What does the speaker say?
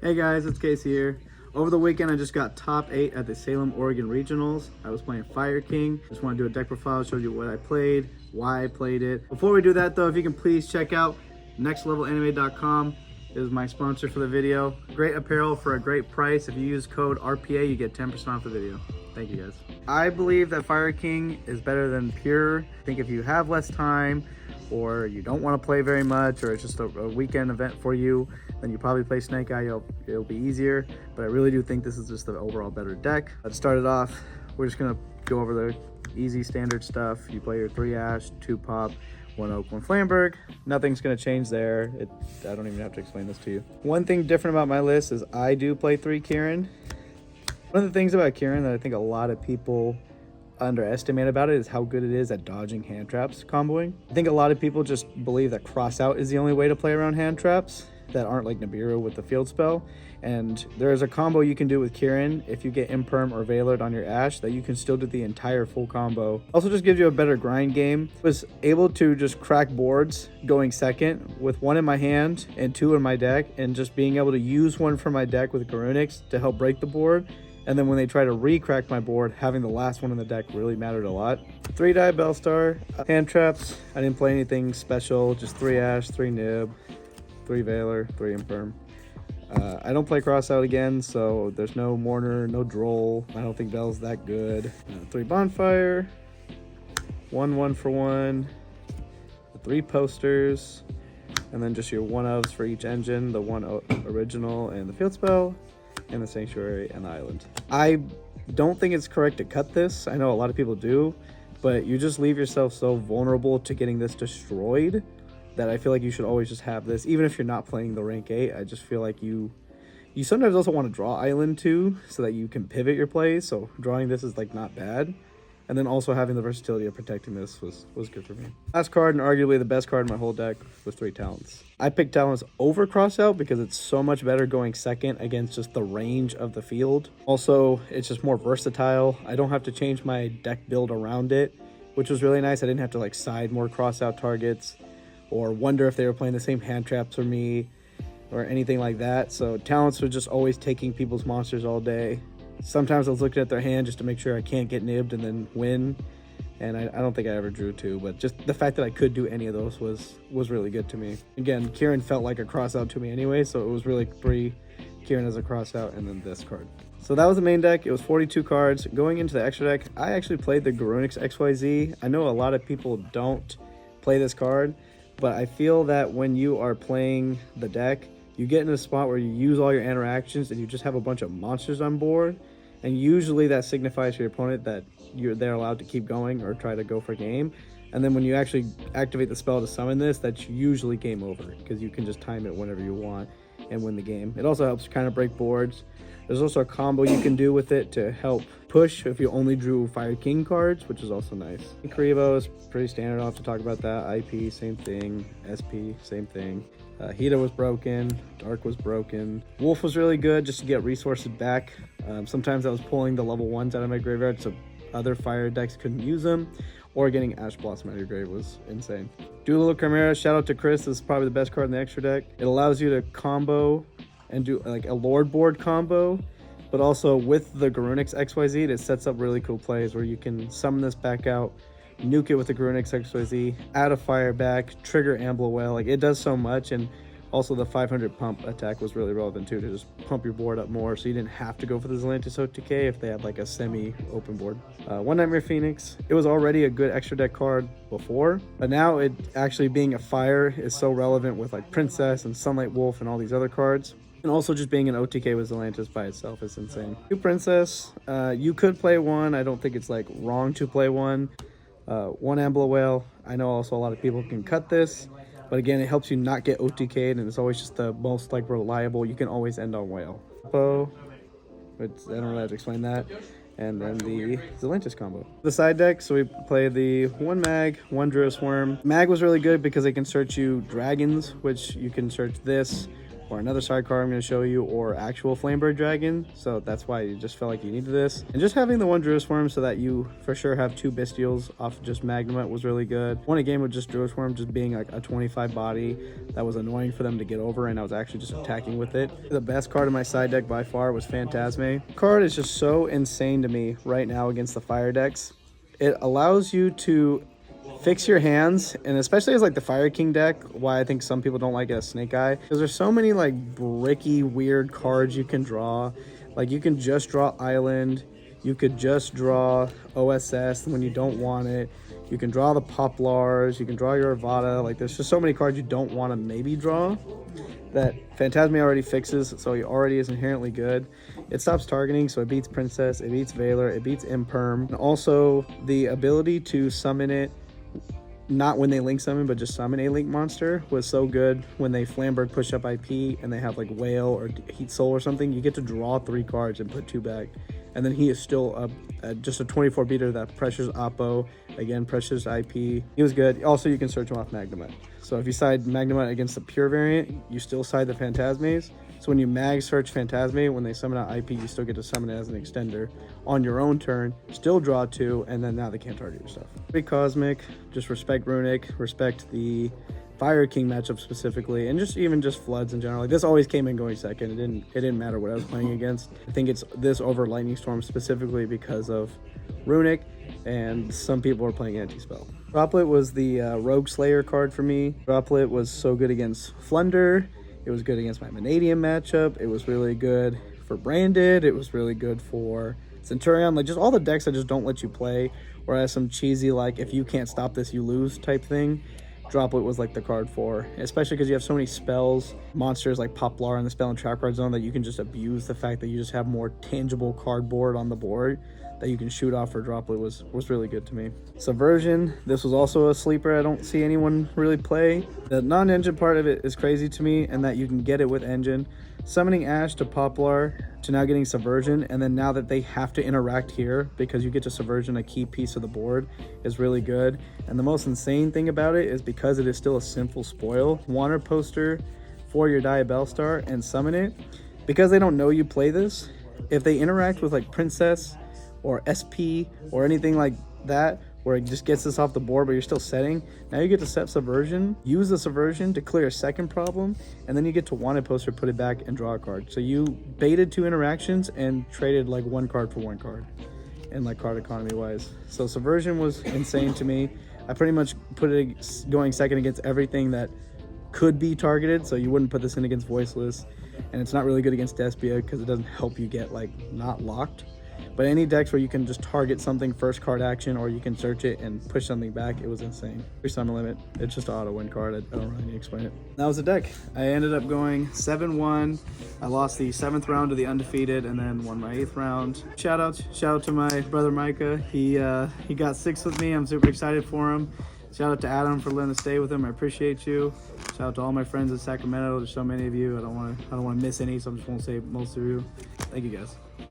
Hey guys, it's Casey here. Over the weekend, I just got top 8 at the Salem, Oregon Regionals. I was playing Fire King. Just want to do a deck profile, show you what I played, why I played it. Before we do that though, if you can please check out NextLevelAnime.com. It is my sponsor for the video. Great apparel for a great price. If you use code RPA, you get 10% off the video. Thank you guys. I believe that Fire King is better than Pure. I think if you have less time or you don't want to play very much or it's just a weekend event for you, then you probably play Snake Eye. It'll be easier. But I really do think this is just the overall better deck. Let's start it off. We're just going to go over the easy standard stuff. You play your 3 Ash, 2 Pop, 1 Oak, 1 Flamberg. Nothing's going to change there. I don't even have to explain this to you. One thing different about my list is I do play 3 Kieran. One of the things about Kieran that I think a lot of people underestimate about it is how good it is at dodging hand traps comboing. I think a lot of people just believe that cross out is the only way to play around hand traps that aren't like Nibiru with the field spell. And there's a combo you can do with Kieran if you get Imperm or Veilored on your Ash that you can still do the entire full combo. Also just gives you a better grind game. Was able to just crack boards going second with 1 in my hand and 2 in my deck, and just being able to use 1 from my deck with Garunix to help break the board. And then when they try to re-crack my board, having the last one in the deck really mattered a lot. 3 die Bellstar, hand traps. I didn't play anything special, just 3 Ash, 3 Nib, 3 Veiler, 3 Imperm. I don't play cross out again, so there's no Mourner, no Droll. I don't think Bell's that good. 3 Bonfire, 1 for 1, 3 posters, and then just your 1-ofs for each engine, the 1 original and the field spell, and the Sanctuary and the Island. I don't think it's correct to cut this. I know a lot of people do, but you just leave yourself so vulnerable to getting this destroyed that I feel like you should always just have this, even if you're not playing the rank 8. I just feel like you sometimes also want to draw Island too, so that you can pivot your plays. So drawing this is like not bad. And then also having the versatility of protecting this was good for me. Last card, and arguably the best card in my whole deck, was 3 Talents. I picked Talents over Crossout because it's so much better going second against just the range of the field. Also, it's just more versatile. I don't have to change my deck build around it, which was really nice. I didn't have to like side more Crossout targets or wonder if they were playing the same hand traps for me or anything like that. So Talents were just always taking people's monsters all day. Sometimes I was looking at their hand just to make sure I can't get nibbed and then win. And I don't think I ever drew 2, but just the fact that I could do any of those was really good to me. Again, Kieran felt like a cross out to me anyway, so it was really 3 Kieran as a cross out and then this card. So that was the main deck. It was 42 cards. Going into the extra deck, I actually played the Garunix XYZ. I know a lot of people don't play this card, but I feel that when you are playing the deck, you get in a spot where you use all your interactions and you just have a bunch of monsters on board. And usually that signifies to your opponent that they're allowed to keep going or try to go for game. And then when you actually activate the spell to summon this, that's usually game over because you can just time it whenever you want and win the game. It also helps kind of break boards. There's also a combo you can do with it to help push if you only drew Fire King cards, which is also nice. Karibo is pretty standard. I don't have to talk about that. IP, same thing. SP, same thing. Hida was broken. Dark was broken. Wolf was really good just to get resources back. Sometimes I was pulling the level 1s out of my graveyard so other fire decks couldn't use them, or getting Ash Blossom out of your grave was insane. Doolittle Chimera, shout out to Chris. This is probably the best card in the extra deck. It allows you to combo and do like a Lord board combo, but also with the Garunix XYZ, it sets up really cool plays where you can summon this back out, nuke it with the Garunix XYZ, add a fire back, trigger Ambler Whale. Like, it does so much. And also the 500 pump attack was really relevant too, to just pump your board up more so you didn't have to go for the Zelantis OTK if they had like a semi-open board. One Nightmare Phoenix, it was already a good extra deck card before, but now it actually being a fire is so relevant with like Princess and Sunlight Wolf and all these other cards. And also just being an OTK with Zelantis by itself is insane. 2 Princess, you could play 1. I don't think it's like wrong to play 1. 1 Ambler Whale, I know also a lot of people can cut this. But again, it helps you not get OTK'd, and it's always just the most like reliable. You can always end on Whale. Bow, which I don't really have to explain that. And then the Zelantis combo. The side deck, so we play the 1 Mag, 1 Druid Swarm. Mag was really good because it can search you dragons, which you can search this, or another sidecar I'm going to show you, or actual Flamebird Dragon. So that's why you just felt like you needed this. And just having the one Druisworm so that you for sure have 2 Bestials off of just Magnemite was really good. Won a game with just Druisworm just being like a 25 body that was annoying for them to get over, and I was actually just attacking with it. The best card in my side deck by far was Phantasme. The card is just so insane to me right now against the fire decks. It allows you to fix your hands, and especially as like the Fire King deck, why I think some people don't like it as Snake Eye, because there's so many like bricky weird cards you can draw. Like you can just draw Island, you could just draw OSS when you don't want it, you can draw the Poplars, you can draw your Avada. Like there's just so many cards you don't want to maybe draw that Phantasme already fixes, so he already is inherently good. It stops targeting, so it beats Princess, it beats Valor, it beats Imperm, and also the ability to summon it not when they link summon, but just summon a link monster was so good. When they Flambird push up IP and they have like Whale or Heat Soul or something, you get to draw 3 cards and put 2 back. And then he is still just a 24 beater that pressures Oppo, again pressures IP. He was good. Also, you can search him off Magnemite. So if you side Magnemite against the pure variant, you still side the Phantasmes. So when you mag search Phantasme, when they summon out IP, you still get to summon it as an extender on your own turn, still draw 2, and then now they can't target your stuff. Pretty Cosmic, just respect Runic, respect the Fire King matchup specifically, and just even just Floods in general. Like this always came in going second. It didn't matter what I was playing against. I think it's this over Lightning Storm specifically because of Runic, and some people are playing anti-spell. Droplet was the Rogue Slayer card for me. Droplet was so good against Flunder. It was good against my Vanadium matchup. It was really good for Branded. It was really good for Centurion. Like just all the decks that just don't let you play, or has some cheesy like if you can't stop this you lose type thing. Droplet was like the card for, especially because you have so many spells, monsters like Poplar in the spell and trap card zone that you can just abuse the fact that you just have more tangible cardboard on the board that you can shoot off for. Droplet was really good to me. Subversion, this was also a sleeper. I don't see anyone really play. The non-engine part of it is crazy to me, and that you can get it with engine. Summoning Ash to Poplar to now getting Subversion, and then now that they have to interact here because you get to Subversion a key piece of the board is really good. And the most insane thing about it is because it is still a simple spoil, Wander Poster for your Diabellstar and summon it. Because they don't know you play this, if they interact with like Princess or SP or anything like that, where it just gets this off the board but you're still setting, now you get to set Subversion, use the Subversion to clear a second problem, and then you get to Wanted Poster, put it back, and draw a card. So you baited 2 interactions and traded like 1 card for 1 card, and like card economy wise. So Subversion was insane to me. I pretty much put it going second against everything that could be targeted, so you wouldn't put this in against Voiceless, and it's not really good against Despia because it doesn't help you get like not locked. But any decks where you can just target something first card action, or you can search it and push something back, it was insane. Free Summon Limit, it's just an auto win card. I don't really need to explain it. That was the deck. I ended up going 7-1. I lost the 7th round to the undefeated and then won my 8th round. Shout out to my brother Micah. He got 6th with me. I'm super excited for him. Shout out to Adam for letting us stay with him. I appreciate you. Shout out to all my friends in Sacramento. There's so many of you. I don't want to miss any, so I'm just going to say most of you. Thank you guys.